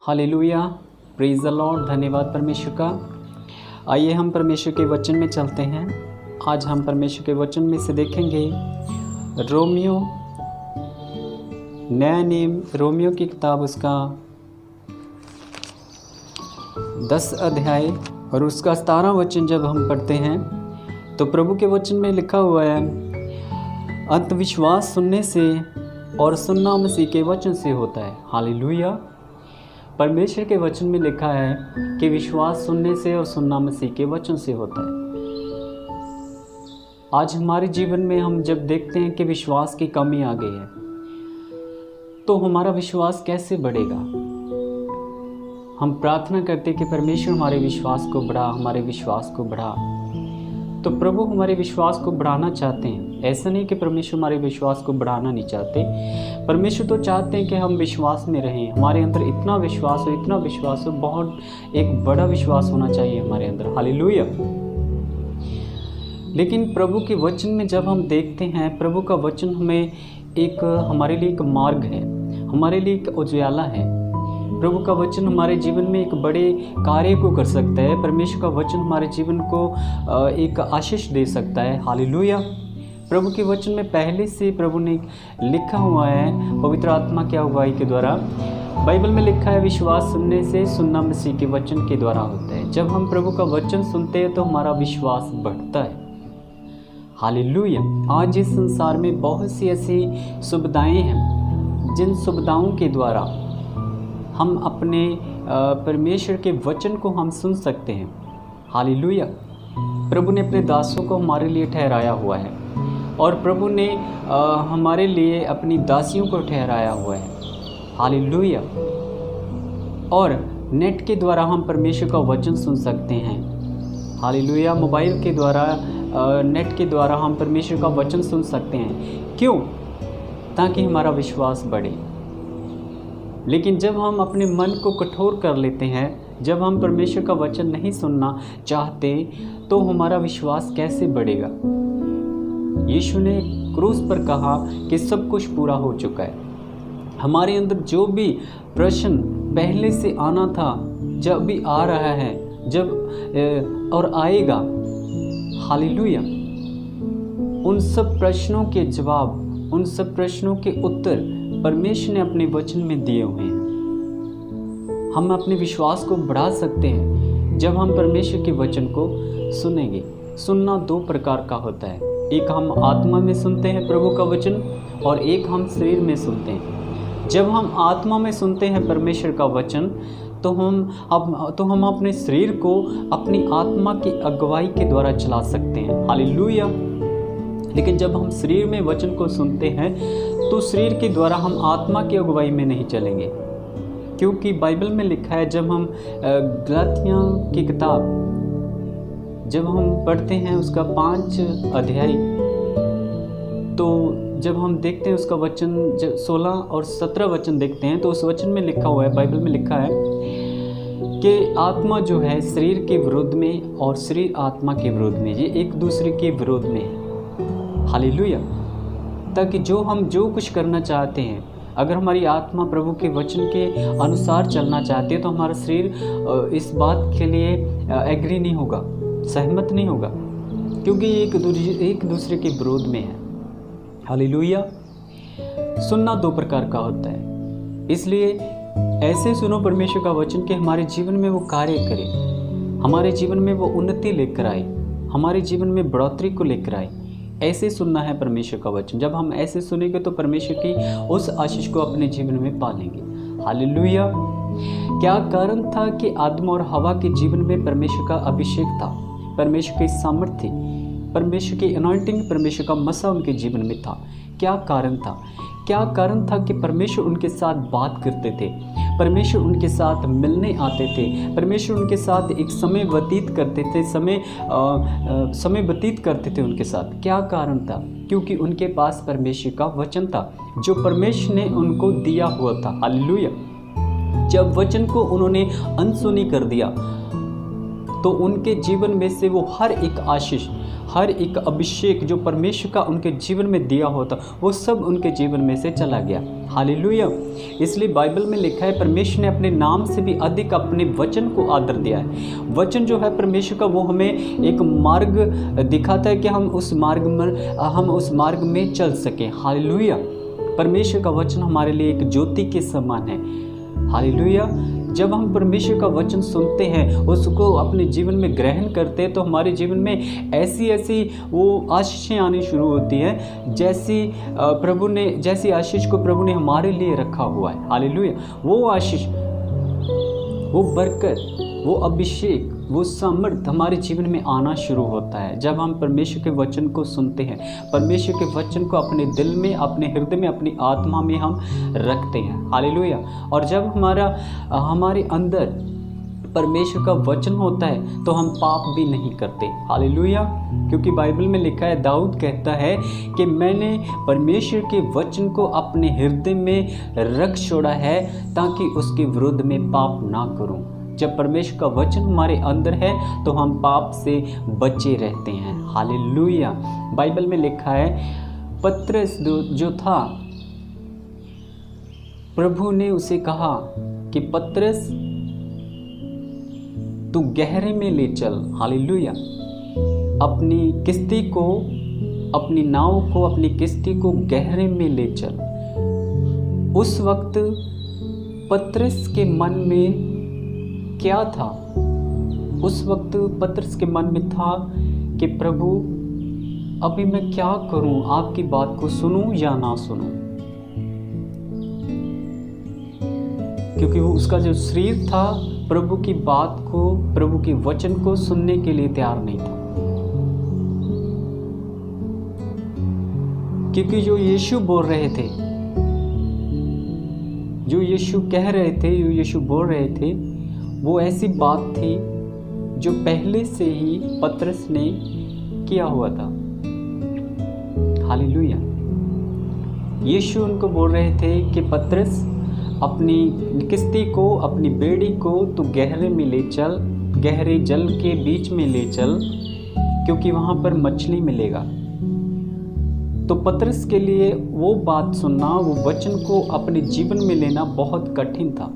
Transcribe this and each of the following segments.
Hallelujah, praise the Lord. धन्यवाद परमेश्वर का। आइए हम परमेश्वर के वचन में चलते हैं। आज हम परमेश्वर के वचन में से देखेंगे रोमियो, नया नेम रोमियो की किताब, उसका 10 अध्याय और उसका 17 वचन जब हम पढ़ते हैं तो प्रभु के वचन में लिखा हुआ है, अंधविश्वास सुनने से और सुनना मसीह के वचन से होता है। हालेलुया। परमेश्वर के वचन में लिखा है कि विश्वास सुनने से और सुनना मसीह के वचन से होता है। आज हमारे जीवन में हम जब देखते हैं कि विश्वास की कमी आ गई है तो हमारा विश्वास कैसे बढ़ेगा। हम प्रार्थना करते कि परमेश्वर हमारे विश्वास को बढ़ा, हमारे विश्वास को बढ़ा। तो प्रभु हमारे विश्वास को बढ़ाना चाहते हैं। ऐसा नहीं कि परमेश्वर हमारे विश्वास को बढ़ाना नहीं चाहते। परमेश्वर तो चाहते हैं कि हम विश्वास में रहें, हमारे अंदर इतना विश्वास हो, बहुत एक बड़ा विश्वास होना चाहिए हमारे अंदर। हालेलुया। लेकिन प्रभु के वचन में जब हम देखते हैं, प्रभु का वचन हमें हमारे लिए एक मार्ग है, हमारे लिए एक उजाला है। प्रभु का वचन हमारे जीवन में एक बड़े कार्य को कर सकता है। परमेश्वर का वचन हमारे जीवन को एक आशीष दे सकता है। हालेलुया। प्रभु के वचन में पहले से प्रभु ने लिखा हुआ है पवित्र आत्मा की अगुवाई के द्वारा। बाइबल में लिखा है, विश्वास सुनने से, सुनना मसीह के वचन के द्वारा होता है। जब हम प्रभु का वचन सुनते हैं तो हमारा विश्वास बढ़ता है। हालेलुया। आज इस संसार में बहुत सी ऐसी सुविधाएं हैं जिन सुविधाओं के द्वारा हम अपने परमेश्वर के वचन को हम सुन सकते हैं। हालेलुया। प्रभु ने अपने दासों को हमारे लिए ठहराया हुआ है और प्रभु ने हमारे लिए अपनी दासियों को ठहराया हुआ है। हालेलुया। और नेट के द्वारा हम परमेश्वर का वचन सुन सकते हैं। हालेलुया। मोबाइल के द्वारा, नेट के द्वारा हम परमेश्वर का वचन सुन सकते हैं। क्यों? ताकि हमारा विश्वास बढ़े। लेकिन जब हम अपने मन को कठोर कर लेते हैं, जब हम परमेश्वर का वचन नहीं सुनना चाहते तो हमारा विश्वास कैसे बढ़ेगा। यीशु ने क्रूस पर कहा कि सब कुछ पूरा हो चुका है। हमारे अंदर जो भी प्रश्न पहले से आना था, जब भी आ रहा है, जब और आएगा, हालेलुया, उन सब प्रश्नों के जवाब, उन सब प्रश्नों के उत्तर परमेश्वर ने अपने वचन में दिए हुए हैं। हम अपने विश्वास को बढ़ा सकते हैं जब हम परमेश्वर के वचन को सुनेंगे। सुनना दो प्रकार का होता है, एक हम आत्मा में सुनते हैं प्रभु का वचन और एक हम शरीर में सुनते हैं। जब हम आत्मा में सुनते हैं परमेश्वर का वचन तो हम अपने शरीर को अपनी आत्मा की अगुवाई के द्वारा चला सकते हैं। हालेलुया। लेकिन जब हम शरीर में वचन को सुनते हैं तो शरीर के द्वारा हम आत्मा की अगुवाई में नहीं चलेंगे, क्योंकि बाइबल में लिखा है, जब हम गलातियों की किताब जब हम पढ़ते हैं उसका 5 अध्याय, तो जब हम देखते हैं उसका वचन, जब 16 और 17 वचन देखते हैं तो उस वचन में लिखा हुआ है, बाइबल में लिखा है कि आत्मा जो है शरीर के विरोध में और शरीर आत्मा के विरोध में, ये एक दूसरे के विरोध में है। हालेलुया। ताकि हम जो कुछ करना चाहते हैं, अगर हमारी आत्मा प्रभु के वचन के अनुसार चलना चाहती है तो हमारा शरीर इस बात के लिए एग्री नहीं होगा, सहमत नहीं होगा, क्योंकि एक दूसरे के विरोध में है। हालेलुया। सुनना दो प्रकार का होता है, इसलिए ऐसे सुनो परमेश्वर का वचन कि हमारे जीवन में वो कार्य करे, हमारे जीवन में वो उन्नति लेकर आए, हमारे जीवन में बढ़ोतरी को लेकर आए। ऐसे सुनना है परमेश्वर का वचन। जब हम ऐसे सुनेंगे तो परमेश्वर की उस आशीष को अपने जीवन में पालेंगे। हालेलुया। क्या कारण था कि आदम और हवा के जीवन में परमेश्वर का अभिषेक था, परमेश्वर की सामर्थ्य, परमेश्वर की अनॉइंटिंग, परमेश्वर का मसा उनके जीवन में था। क्या कारण था? क्या कारण था कि परमेश्वर उनके साथ बात करते थे, परमेश्वर उनके साथ मिलने आते थे, परमेश्वर उनके साथ एक समय व्यतीत करते थे, समय व्यतीत करते थे उनके साथ। क्या कारण था? क्योंकि उनके पास परमेश्वर का वचन था जो परमेश्वर ने उनको दिया हुआ था। हालेलुया। जब वचन को उन्होंने अनसुनी कर दिया तो उनके जीवन में से वो हर एक आशीष, हर एक अभिषेक जो परमेश्वर का उनके जीवन में दिया होता, वो सब उनके जीवन में से चला गया। हालेलुया। इसलिए बाइबल में लिखा है परमेश्वर ने अपने नाम से भी अधिक अपने वचन को आदर दिया है। वचन जो है परमेश्वर का, वो हमें एक मार्ग दिखाता है कि हम उस मार्ग में चल सकें। हालेलुया। परमेश्वर का वचन हमारे लिए एक ज्योति के समान है। हालेलुया। जब हम परमेश्वर का वचन सुनते हैं, उसको अपने जीवन में ग्रहण करते हैं, तो हमारे जीवन में ऐसी वो आशीषें आनी शुरू होती हैं जैसी आशीष को प्रभु ने हमारे लिए रखा हुआ है। हालेलुया। वो आशीष, वो बरकत, वो अभिषेक, वो सामर्थ हमारे जीवन में आना शुरू होता है जब हम परमेश्वर के वचन को सुनते हैं, परमेश्वर के वचन को अपने दिल में, अपने हृदय में, अपनी आत्मा में हम रखते हैं। हालेलुया। और जब हमारे अंदर परमेश्वर का वचन होता है तो हम पाप भी नहीं करते। हालेलुया। क्योंकि बाइबल में लिखा है, दाऊद कहता है कि मैंने परमेश्वर के वचन को अपने हृदय में रख छोड़ा है ताकि उसके विरुद्ध में पाप ना करूं। जब परमेश्वर का वचन हमारे अंदर है तो हम पाप से बचे रहते हैं। हालेलुया। बाइबल में लिखा है, पतरस जो था, प्रभु ने उसे कहा कि पतरस तू गहरे में ले चल। हालेलुया। अपनी किश्ती को, अपनी नाव को, अपनी किश्ती को गहरे में ले चल। उस वक्त पतरस के मन में क्या था? उस वक्त पतरस के मन में था कि प्रभु अभी मैं क्या करूं, आपकी बात को सुनूं या ना सुनूं? क्योंकि वो उसका जो शरीर था प्रभु की बात को, प्रभु के वचन को सुनने के लिए तैयार नहीं था। क्योंकि जो यीशु बोल रहे थे, जो यीशु कह रहे थे, जो यीशु बोल रहे थे, वो ऐसी बात थी जो पहले से ही पतरस ने किया हुआ था। हालेलुया। यीशु उनको बोल रहे थे कि पतरस अपनी किश्ती को, अपनी बेड़ी को तो गहरे में ले चल, गहरे जल के बीच में ले चल, क्योंकि वहाँ पर मछली मिलेगा। तो पतरस के लिए वो बात सुनना, वो वचन को अपने जीवन में लेना बहुत कठिन था,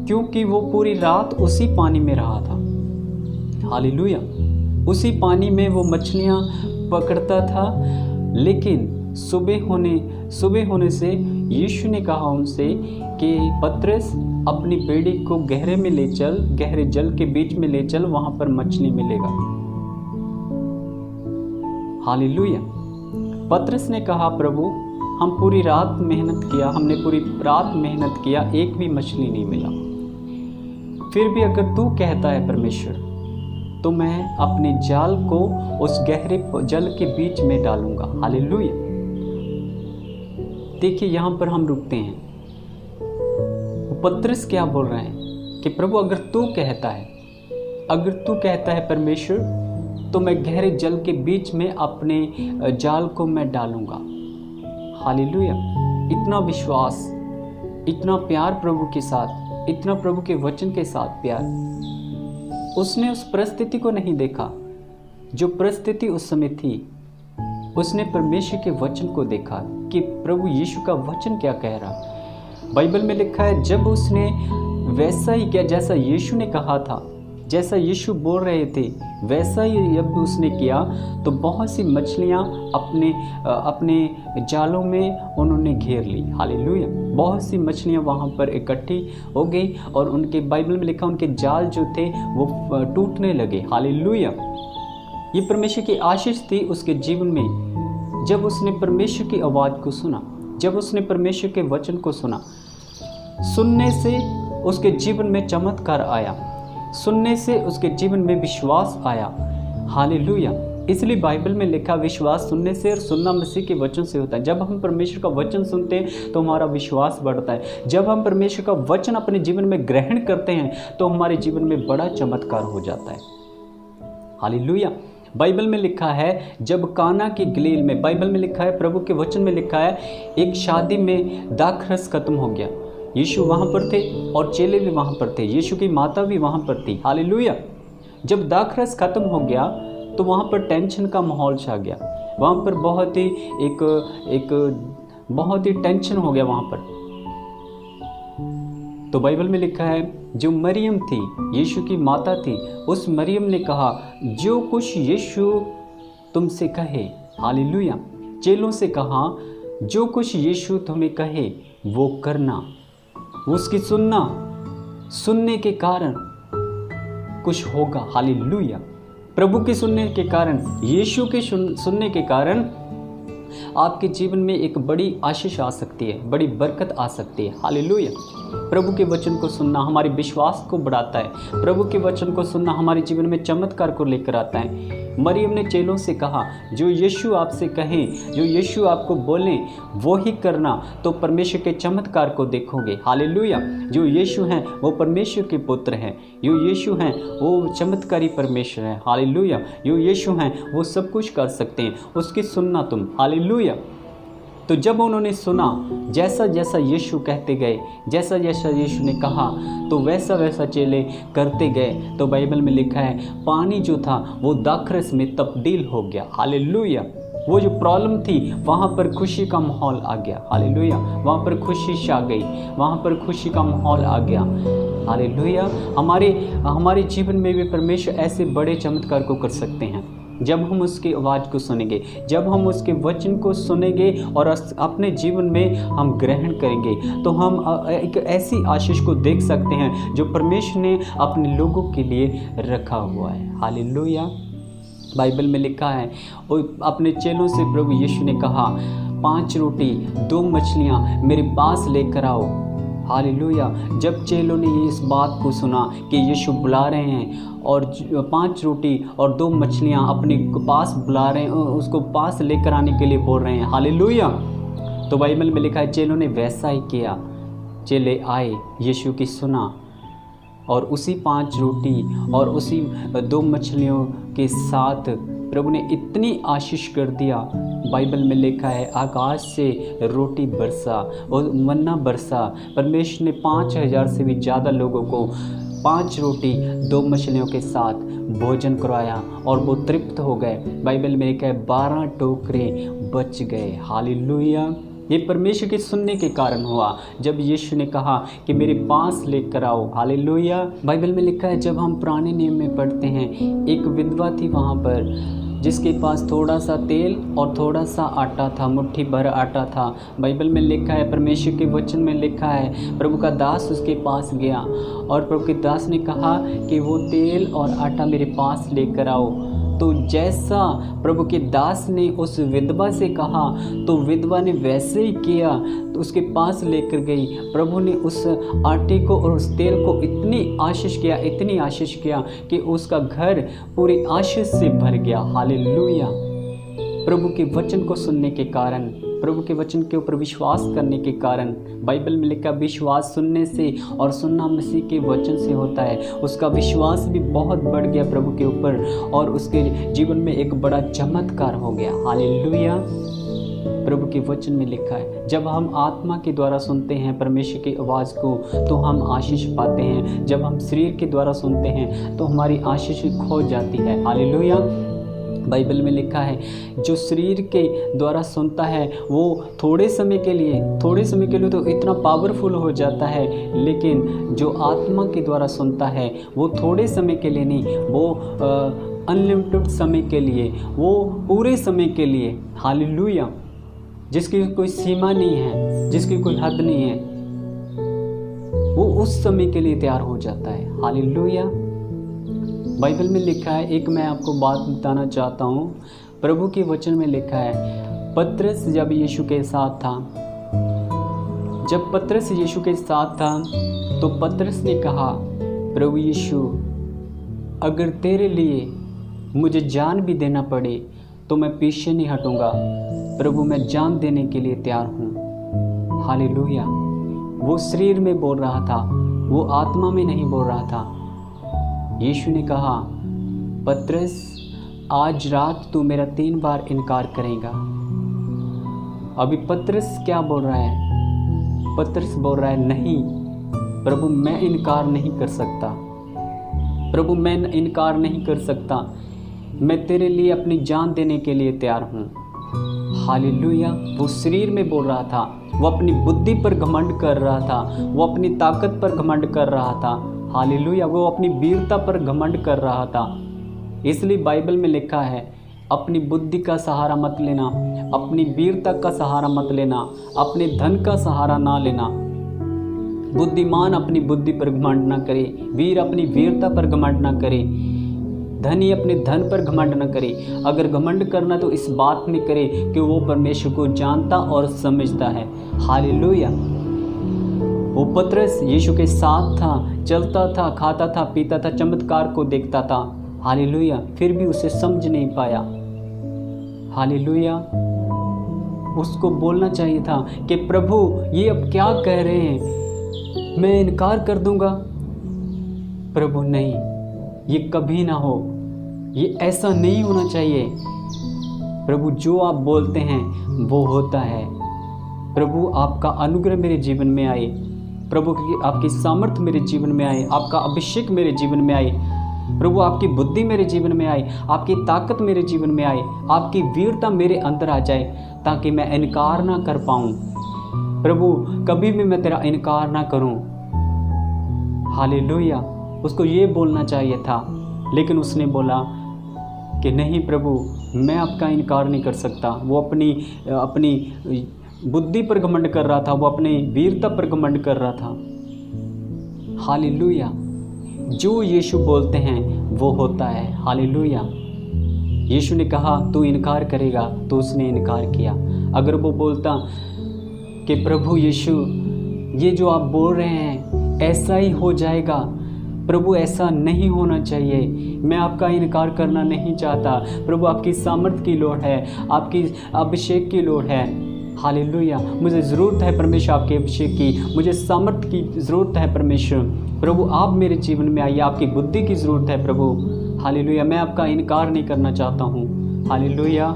क्योंकि वो पूरी रात उसी पानी में रहा था। हालेलुया। उसी पानी में वो मछलियाँ पकड़ता था। लेकिन सुबह होने से यीशु ने कहा उनसे कि पतरस अपनी बेड़ी को गहरे में ले चल, गहरे जल के बीच में ले चल, वहां पर मछली मिलेगा। हालेलुया। पतरस ने कहा, प्रभु हम पूरी रात मेहनत किया, हमने पूरी रात मेहनत किया, एक भी मछली नहीं मिला। फिर भी अगर तू कहता है परमेश्वर, तो मैं अपने जाल को उस गहरे जल के बीच में डालूंगा। हालेलुया। देखिए यहाँ पर हम रुकते हैं। पतरस क्या बोल रहे हैं कि प्रभु अगर तू कहता है परमेश्वर, तो मैं गहरे जल के बीच में अपने जाल को मैं डालूंगा। हालेलुया। इतना विश्वास, इतना प्यार प्रभु के साथ, इतना प्रभु के वचन के साथ प्यार। उसने उस परिस्थिति को नहीं देखा जो परिस्थिति उस समय थी, उसने परमेश्वर के वचन को देखा कि प्रभु यीशु का वचन क्या कह रहा। बाइबल में लिखा है, जब उसने वैसा ही किया जैसा यीशु ने कहा था, जैसा यीशु बोल रहे थे, वैसा ही जब उसने किया, तो बहुत सी मछलियां अपने जालों में उन्होंने घेर ली। हालेलुया। बहुत सी मछलियां वहां पर इकट्ठी हो गई और उनके, बाइबल में लिखा, उनके जाल जो थे वो टूटने लगे। हालेलुया। ये परमेश्वर की आशीष थी उसके जीवन में। जब उसने परमेश्वर की आवाज़ को सुना, जब उसने परमेश्वर के वचन को सुना, सुनने से उसके जीवन में चमत्कार आया, सुनने से उसके जीवन में विश्वास आया। हालेलुया। इसलिए बाइबल में लिखा, विश्वास सुनने से और सुनना मसीह के वचन से होता है। जब हम परमेश्वर का वचन सुनते हैं तो हमारा विश्वास बढ़ता है। जब हम परमेश्वर का वचन अपने जीवन में ग्रहण करते हैं तो हमारे जीवन में बड़ा चमत्कार हो जाता है। हालेलुया। बाइबल में लिखा है, जब काना की गलील में, बाइबल में लिखा है, प्रभु के वचन में लिखा है, एक शादी में दाखरस खत्म हो गया। यीशु वहाँ पर थे और चेले भी वहाँ पर थे, यीशु की माता भी वहाँ पर थी। हालेलुया। जब दाखरस ख़त्म हो गया तो वहाँ पर टेंशन का माहौल छा गया, वहाँ पर बहुत ही टेंशन हो गया वहाँ पर। तो बाइबल में लिखा है, जो मरियम थी, यीशु की माता थी, उस मरियम ने कहा, जो कुछ यीशु तुमसे कहे। हालेलुया। चेलों से कहा, जो कुछ यीशु तुम्हें कहे वो करना, उसकी सुनने के कारण कुछ होगा। हालेलुया। प्रभु के सुनने के कारण, यीशु के सुनने के कारण आपके जीवन में एक बड़ी आशीष आ सकती है, बड़ी बरकत आ सकती है। हालेलुया। प्रभु के वचन को सुनना हमारे विश्वास को बढ़ाता है। प्रभु के वचन को सुनना हमारे जीवन में चमत्कार को लेकर आता है। मरियम ने चेलों से कहा, जो यीशु आपसे कहें, जो यीशु आपको बोलें वो ही करना, तो परमेश्वर के चमत्कार को देखोगे। हालेलुया। जो यीशु हैं वो परमेश्वर के पुत्र हैं, जो यीशु हैं वो चमत्कारी परमेश्वर हैं। हालेलुया। जो यीशु हैं वो सब कुछ कर सकते हैं, उसकी सुनना तुम। हालेलुया। तो जब उन्होंने सुना, जैसा जैसा यीशु कहते गए, जैसा जैसा यीशु ने कहा, तो वैसा वैसा चेले करते गए। तो बाइबल में लिखा है, पानी जो था वो दाखरस में तब्दील हो गया। हालेलुया। वो जो प्रॉब्लम थी वहाँ पर खुशी का माहौल आ गया। हालेलुया। वहाँ पर खुशी छा गई, वहाँ पर खुशी का माहौल आ गया। हालेलुया। हमारे जीवन में भी परमेश्वर ऐसे बड़े चमत्कार को कर सकते हैं जब हम उसकी आवाज़ को सुनेंगे, जब हम उसके वचन को सुनेंगे और अपने जीवन में हम ग्रहण करेंगे, तो हम एक ऐसी आशीष को देख सकते हैं जो परमेश्वर ने अपने लोगों के लिए रखा हुआ है। हालेलुया। बाइबल में लिखा है, और अपने चेलों से प्रभु यीशु ने कहा, 5 रोटी 2 मछलियाँ मेरे पास लेकर आओ। हालेलुया। जब चेलों ने इस बात को सुना कि यीशु बुला रहे हैं और 5 रोटी और 2 मछलियाँ अपने पास बुला रहे हैं, उसको पास लेकर आने के लिए बोल रहे हैं। हालेलुया। तो बाइबल में लिखा है, चेलों ने वैसा ही किया। चेले आए, यीशु की सुना, और उसी 5 रोटी और उसी 2 मछलियों के साथ प्रभु ने इतनी आशीष कर दिया। बाइबल में लिखा है, आकाश से रोटी बरसा और मन्ना बरसा। परमेश्वर ने 5000 से भी ज़्यादा लोगों को 5 रोटी 2 मछलियों के साथ भोजन करवाया और वो तृप्त हो गए। बाइबल में लिखा है, 12 टोकरे बच गए। हालेलुया। ये परमेश्वर के सुनने के कारण हुआ, जब यीशु ने कहा कि मेरे पास लेकर आओ। हालेलुया। बाइबल में लिखा है, जब हम पुराने नियम में पढ़ते हैं, एक विधवा थी वहाँ पर, जिसके पास थोड़ा सा तेल और थोड़ा सा आटा था, मुट्ठी भर आटा था। बाइबल में लिखा है, परमेश्वर के वचन में लिखा है, प्रभु का दास उसके पास गया और प्रभु के दास ने कहा कि वो तेल और आटा मेरे पास लेकर आओ। तो जैसा प्रभु के दास ने उस विधवा से कहा, तो विधवा ने वैसे ही किया, तो उसके पास लेकर गई। प्रभु ने उस आटे को और उस तेल को इतनी आशीष किया कि उसका घर पूरी आशीष से भर गया। हालेलुया। प्रभु के वचन को सुनने के कारण, प्रभु के वचन के ऊपर विश्वास करने के कारण, बाइबल में लिखा, विश्वास सुनने से और सुनना मसीह के वचन से होता है। उसका विश्वास भी बहुत बढ़ गया प्रभु के ऊपर और उसके जीवन में एक बड़ा चमत्कार हो गया। हालेलुया। प्रभु के वचन में लिखा है, जब हम आत्मा के द्वारा सुनते हैं परमेश्वर की आवाज़ को, तो हम आशीष पाते हैं। जब हम शरीर के द्वारा सुनते हैं तो हमारी आशीष खो जाती है। हालेलुया। बाइबल में लिखा है, जो शरीर के द्वारा सुनता है वो थोड़े समय के लिए तो इतना पावरफुल हो जाता है, लेकिन जो आत्मा के द्वारा सुनता है वो थोड़े समय के लिए नहीं, वो अनलिमिटेड समय के लिए, वो पूरे समय के लिए। हालेलुया। जिसकी कोई सीमा नहीं है, जिसकी कोई हद नहीं है, वो उस समय के लिए तैयार हो जाता है। हालेलुया। बाइबल में लिखा है, एक मैं आपको बात बताना चाहता हूँ। प्रभु के वचन में लिखा है, पतरस जब यीशु के साथ था, तो पतरस ने कहा, प्रभु यीशु, अगर तेरे लिए मुझे जान भी देना पड़े तो मैं पीछे नहीं हटूंगा। प्रभु, मैं जान देने के लिए तैयार हूँ। हालेलुया। वो शरीर में बोल रहा था, वो आत्मा में नहीं बोल रहा था। यीशु ने कहा, पतरस, आज रात तू मेरा 3 बार इनकार करेगा। अभी पतरस क्या बोल रहा है? पतरस बोल रहा है, नहीं प्रभु मैं इनकार नहीं कर सकता, प्रभु मैं इनकार नहीं कर सकता, मैं तेरे लिए अपनी जान देने के लिए तैयार हूँ। हालेलुया। वो शरीर में बोल रहा था, वो अपनी बुद्धि पर घमंड कर रहा था, वो अपनी ताकत पर घमंड कर रहा था। हालेलुया। वो अपनी वीरता पर घमंड कर रहा था। इसलिए बाइबल में लिखा है, अपनी बुद्धि का सहारा मत लेना, अपनी वीरता का सहारा मत लेना, अपने धन का सहारा ना लेना। बुद्धिमान अपनी बुद्धि पर घमंड ना करे, वीर अपनी वीरता पर घमंड ना करे, धनी अपने धन पर घमंड न करे। अगर घमंड करना तो इस बात में करे कि वो परमेश्वर को जानता और समझता है। हालेलुया। वो पतरस यीशु के साथ था, चलता था, खाता था, पीता था, चमत्कार को देखता था। हालेलुया। फिर भी उसे समझ नहीं पाया। हालेलुया। उसको बोलना चाहिए था कि प्रभु ये अब क्या कह रहे हैं, मैं इनकार कर दूंगा। प्रभु नहीं, ये कभी ना हो, ये ऐसा नहीं होना चाहिए। प्रभु जो आप बोलते हैं वो होता है। प्रभु आपका अनुग्रह मेरे जीवन में आए, प्रभु की आपकी सामर्थ मेरे जीवन में आए, आपका अभिषेक मेरे जीवन में आए, प्रभु आपकी बुद्धि मेरे जीवन में आए, आपकी ताकत मेरे जीवन में आए, आपकी वीरता मेरे अंदर आ जाए, ताकि मैं इनकार ना कर पाऊँ। प्रभु कभी भी मैं तेरा इनकार ना करूँ। हालेलुया। उसको ये बोलना चाहिए था, लेकिन उसने बोला कि नहीं प्रभु मैं आपका इनकार नहीं कर सकता। वो अपनी बुद्धि पर घमंड कर रहा था, वो अपनी वीरता पर घमंड कर रहा था। हालेलुया। जो यीशु बोलते हैं वो होता है। हालेलुया। यीशु ने कहा तू इनकार करेगा, तो उसने इनकार किया। अगर वो बोलता कि प्रभु यीशु ये जो आप बोल रहे हैं ऐसा ही हो जाएगा, प्रभु ऐसा नहीं होना चाहिए, मैं आपका इनकार करना नहीं चाहता, प्रभु आपकी सामर्थ की लोड़ है, आपकी अभिषेक की लोड़ है। हालेलुया। मुझे ज़रूरत है परमेश्वर आपके अभिषेक की, मुझे सामर्थ की ज़रूरत है परमेश्वर। प्रभु आप मेरे जीवन में आइए, आपकी बुद्धि की ज़रूरत है प्रभु। हालेलुया। मैं आपका इनकार नहीं करना चाहता हूँ। हालेलुया।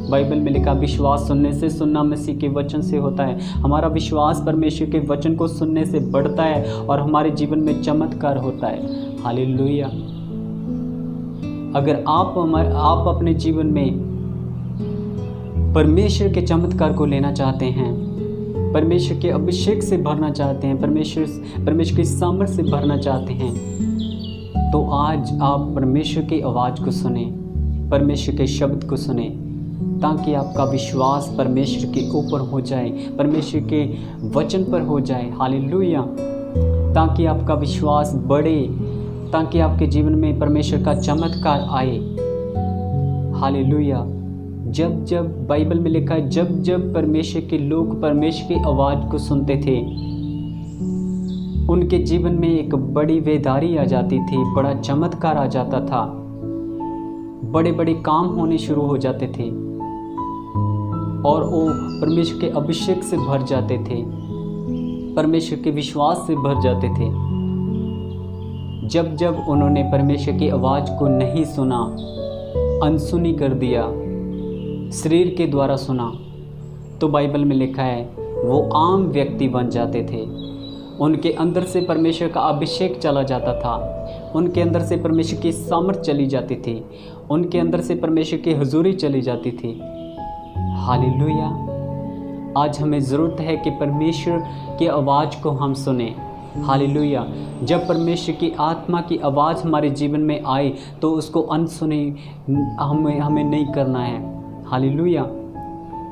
बाइबल में लिखा विश्वास सुनने से, सुनना मसीह के वचन से होता है। हमारा विश्वास परमेश्वर के वचन को सुनने से बढ़ता है और हमारे जीवन में चमत्कार होता है। हालेलुया। अगर आप अपने जीवन में परमेश्वर के चमत्कार को लेना चाहते हैं, परमेश्वर के अभिषेक से भरना चाहते हैं, परमेश्वर की सामर्थ से भरना चाहते हैं, तो आज आप परमेश्वर की आवाज़ को सुने, परमेश्वर के शब्द को सुने, ताकि आपका विश्वास परमेश्वर के ऊपर हो जाए, परमेश्वर के वचन पर हो जाए। हालेलुया। ताकि आपका विश्वास बढ़े, ताकि आपके जीवन में परमेश्वर का चमत्कार आए। हालेलुया। जब बाइबल में लिखा है, जब परमेश्वर के लोग परमेश्वर की आवाज़ को सुनते थे, उनके जीवन में एक बड़ी बेदारी आ जाती थी, बड़ा चमत्कार आ जाता था, बड़े बड़े काम होने शुरू हो जाते थे और वो परमेश्वर के अभिषेक से भर जाते थे, परमेश्वर के विश्वास से भर जाते थे। जब उन्होंने परमेश्वर की आवाज़ को नहीं सुना, अनसुनी कर दिया, शरीर के द्वारा सुना, तो बाइबल में लिखा है वो आम व्यक्ति बन जाते थे। उनके अंदर से परमेश्वर का अभिषेक चला जाता था, उनके अंदर से परमेश्वर की सामर्थ चली जाती थी, उनके अंदर से परमेश्वर की हुजूरी चली जाती थी। हालेलुया। आज हमें ज़रूरत है कि परमेश्वर की आवाज़ को हम सुने। हालेलुया। जब परमेश्वर की आत्मा की आवाज़ हमारे जीवन में आए तो उसको अनसुनी हमें नहीं करना है। हालेलुया।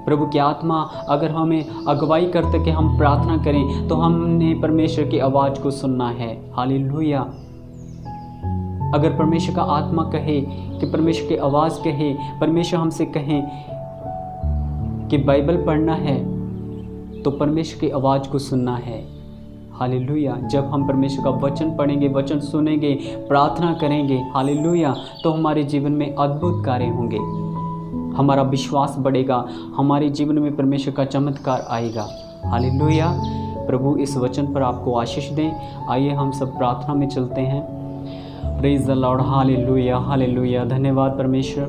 प्रभु की आत्मा अगर हमें अगुवाई करते कि हम प्रार्थना करें, तो हमने परमेश्वर की आवाज़ को सुनना है। हालेलुया। अगर परमेश्वर का आत्मा कहे कि परमेश्वर की आवाज़ कहे, परमेश्वर हमसे कहें कि बाइबल पढ़ना है, तो परमेश्वर की आवाज़ को सुनना है। हालेलुया। जब हम परमेश्वर का वचन पढ़ेंगे, वचन सुनेंगे, प्रार्थना करेंगे, हालेलुया, तो हमारे जीवन में अद्भुत कार्य होंगे, हमारा विश्वास बढ़ेगा, हमारे जीवन में परमेश्वर का चमत्कार आएगा। हालेलुया। प्रभु इस वचन पर आपको आशीष दें। आइए हम सब प्रार्थना में चलते हैं। Praise the Lord. Hallelujah. Hallelujah. धन्यवाद परमेश्वर।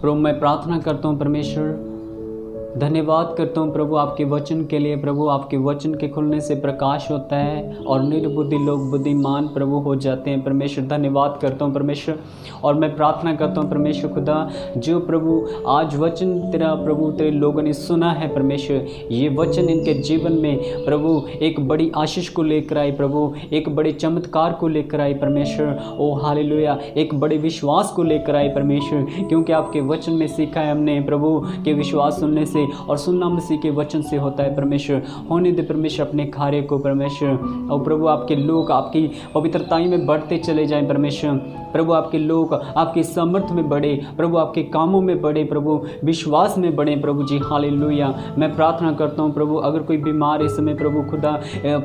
प्रभु मैं प्रार्थना करता हूँ परमेश्वर धन्यवाद करता हूँ प्रभु आपके वचन के लिए। प्रभु आपके वचन के खुलने से प्रकाश होता है और निर्बुद्धि लोग बुद्धिमान प्रभु हो जाते हैं। परमेश्वर धन्यवाद करता हूँ परमेश्वर, और मैं प्रार्थना करता हूँ परमेश्वर खुदा, जो प्रभु आज वचन तेरा प्रभु तेरे लोगों ने सुना है परमेश्वर, ये वचन इनके जीवन में प्रभु एक बड़ी आशीष को लेकर आए प्रभु, एक बड़े चमत्कार को लेकर आए परमेश्वर। ओ हालेलुया, एक बड़े विश्वास को लेकर आए परमेश्वर, क्योंकि आपके वचन में सीखा है हमने प्रभु के विश्वास सुनने से और सुनना मसीह के वचन से होता है परमेश्वर। होने दे परमेश्वर अपने कार्य को परमेश्वर, और प्रभु आपके लोग आपकी पवित्रताई में बढ़ते चले जाएं परमेश्वर। प्रभु आपके लोग आपके सामर्थ्य में बढ़े प्रभु, आपके कामों में बढ़े प्रभु, विश्वास में बढ़े प्रभु जी। हालेलुया। मैं प्रार्थना करता हूँ प्रभु, अगर कोई बीमार इस समय प्रभु खुदा,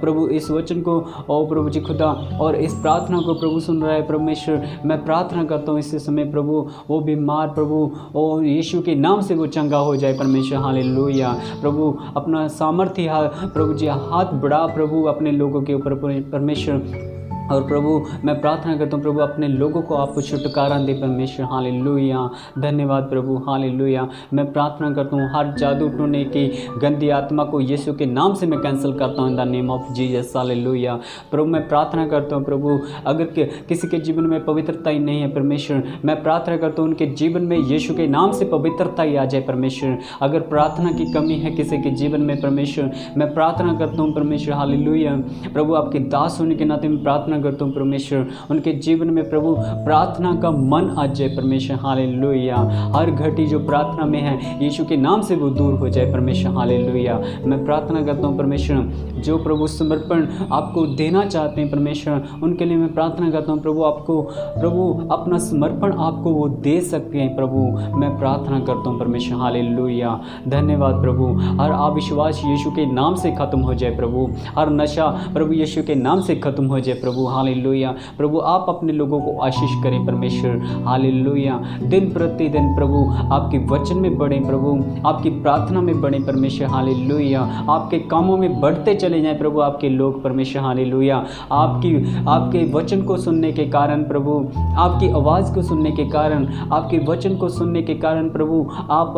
प्रभु इस वचन को ओ प्रभु जी खुदा और इस प्रार्थना को प्रभु सुन रहा है परमेश्वर, मैं प्रार्थना करता हूँ इस समय प्रभु वो बीमार प्रभु ओ यीशु के नाम से वो चंगा हो जाए परमेश्वर। हालेलुया। प्रभु अपना सामर्थ्य प्रभु जी हाथ बढ़ा प्रभु अपने लोगों के ऊपर परमेश्वर, और प्रभु मैं प्रार्थना करता हूँ प्रभु अपने लोगों को आप छुटकारा दे परमेश्वर। हालेलुया। धन्यवाद प्रभु। हालेलुया। मैं प्रार्थना करता हूँ हर जादू टोने की गंदी आत्मा को यीशु के नाम से मैं कैंसिल करता हूँ in the name of Jesus. Hallelujah. प्रभु मैं प्रार्थना करता हूँ प्रभु, अगर किसी के जीवन में पवित्रता ही नहीं है परमेश्वर, मैं प्रार्थना करता हूँ उनके जीवन में यीशु के नाम से पवित्रता ही आ जाए परमेश्वर। अगर प्रार्थना की कमी है किसी के जीवन में परमेश्वर, मैं प्रार्थना करता हूँ परमेश्वर। हालेलुया। प्रभु आपके दास होने के नाते मैं प्रार्थना करता हूँ परमेश्वर, उनके जीवन में प्रभु प्रार्थना का मन आ जाए परमेश्वर। हालेलुया। हर घटी जो प्रार्थना में है यीशु के नाम से वो दूर हो जाए परमेश्वर। हालेलुया। मैं प्रार्थना करता हूँ परमेश्वर, जो प्रभु समर्पण आपको देना चाहते हैं परमेश्वर, उनके लिए मैं प्रार्थना करता हूँ प्रभु, आपको प्रभु अपना समर्पण आपको वो दे सकते हैं प्रभु। मैं प्रार्थना करता हूँ परमेश्वर। हालेलुया। धन्यवाद प्रभु। हर अविश्वास यीशु के नाम से खत्म हो जाए प्रभु, हर नशा प्रभु यीशु के नाम से खत्म हो जाए प्रभु। हालेलुया। प्रभु आप अपने लोगों को आशीष करें परमेश्वर। हालेलुया। दिन प्रतिदिन प्रभु आपके वचन में बढ़े प्रभु, आपकी प्रार्थना में बढ़े परमेश्वर। हालेलुया। आपके कामों में बढ़ते चले जाएं प्रभु आपके लोग परमेश्वर। हालेलुया। आपके वचन को सुनने के कारण प्रभु, आपकी आवाज़ को सुनने के कारण, आपके वचन को सुनने के कारण प्रभु आप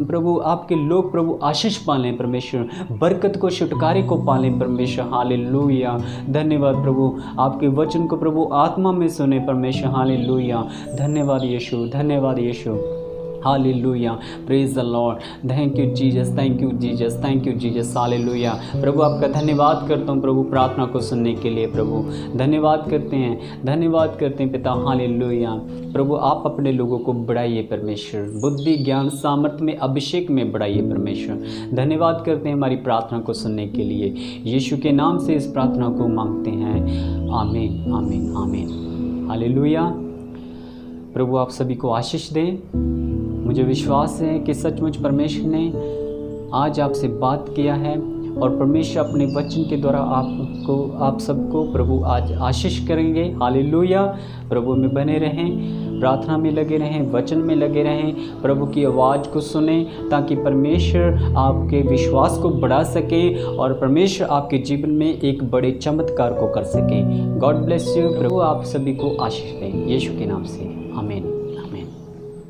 प्रभु आपके लोग प्रभु आशीष पालें परमेश्वर, बरकत को छुटकारे को पालें परमेश्वर। हालेलुया। धन्यवाद प्रभु, आपके वचन को प्रभु आत्मा में सुने परमेश्वर। हालेलुया। धन्यवाद यीशु, धन्यवाद यीशु। Hallelujah. Praise the Lord. Thank you Jesus, thank you Jesus, thank you Jesus. Hallelujah. प्रभु आपका धन्यवाद करता हूँ प्रभु प्रार्थना को सुनने के लिए प्रभु, धन्यवाद करते हैं, धन्यवाद करते हैं पिता। हालेलुया। प्रभु आप अपने लोगों को बढ़ाइए परमेश्वर, बुद्धि ज्ञान सामर्थ्य में अभिषेक में बढ़ाइए परमेश्वर। धन्यवाद करते हैं हमारी प्रार्थना को सुनने के लिए, यीशु के नाम से इस प्रार्थना को मांगते हैं। आमीन आमीन आमीन। हालेलुया। प्रभु आप सभी को आशीष दें। मुझे विश्वास है कि सचमुच परमेश्वर ने आज आपसे बात किया है और परमेश्वर अपने वचन के द्वारा आप सबको प्रभु आज आशीष करेंगे। हालेलुया। प्रभु में बने रहें, प्रार्थना में लगे रहें, वचन में लगे रहें, प्रभु की आवाज़ को सुने ताकि परमेश्वर आपके विश्वास को बढ़ा सके और परमेश्वर आपके जीवन में एक बड़े चमत्कार को कर सके। God bless you. प्रभु आप सभी को आशीष दें यीशु के नाम से। आमीन।